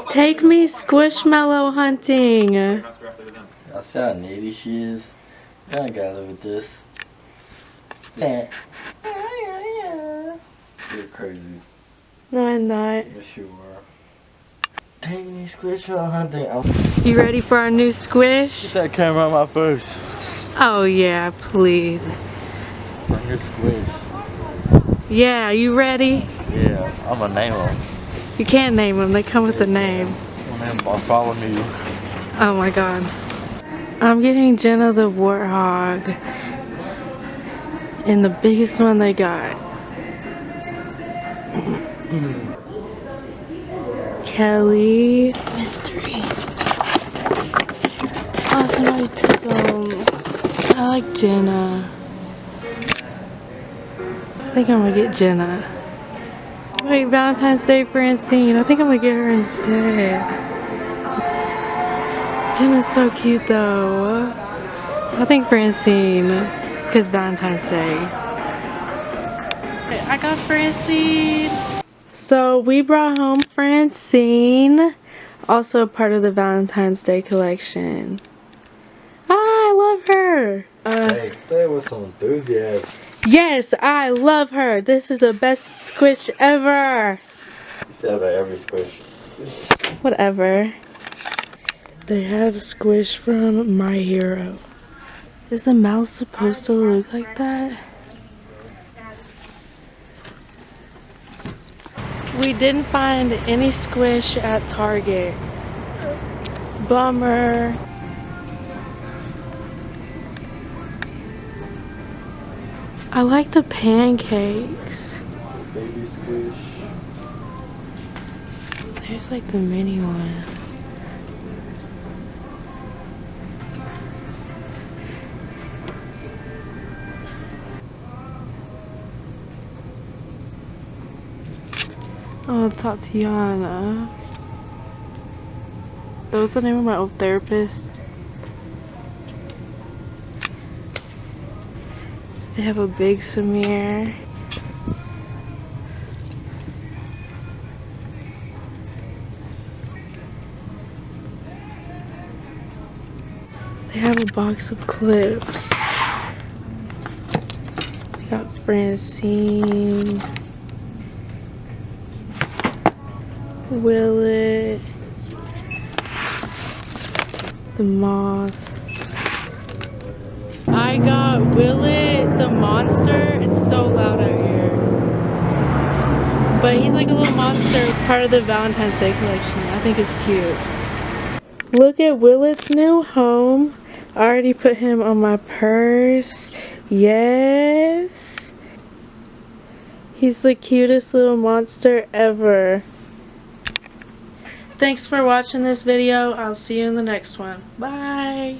Take me squishmallow hunting. I see how needy she is. I gotta live with this. You're crazy. No, I'm not. Yes, you are. Take me squishmallow hunting. You ready for our new squish? Get that camera on my face. Oh yeah, please. Our new squish. Yeah, you ready? Yeah, I'm gonna name them. You can't name them, they come with a name. I'm gonna name them Follow Me. Oh my god. I'm getting Jenna the warthog. And the biggest one they got. Kelly. Mystery. Oh, somebody took them. I like Jenna. I think I'm gonna get Jenna. Wait, Valentine's Day Francine. I think I'm gonna get her instead. Jenna's so cute though. I think Francine, because Valentine's Day. I got Francine. So we brought home Francine, also a part of the Valentine's Day collection. Ah, I love her. Hey, say it with some enthusiasm. Yes, I love her. This is the best squish ever. You say about every squish. Whatever. They have squish from My Hero. Is the mouse supposed to look like that? We didn't find any squish at Target. Bummer. I like the pancakes. Baby squish. There's like the mini one. Oh, Tatiana. That was the name of my old therapist. They have a big Samir. They have a box of clips. They got Francine. Willet. The moth. I got Willet the monster. It's so loud out here. But he's like a little monster, part of the Valentine's Day collection. I think it's cute. Look at Willet's new home. I already put him on my purse. Yes. He's the cutest little monster ever. Thanks for watching this video. I'll see you in the next one. Bye.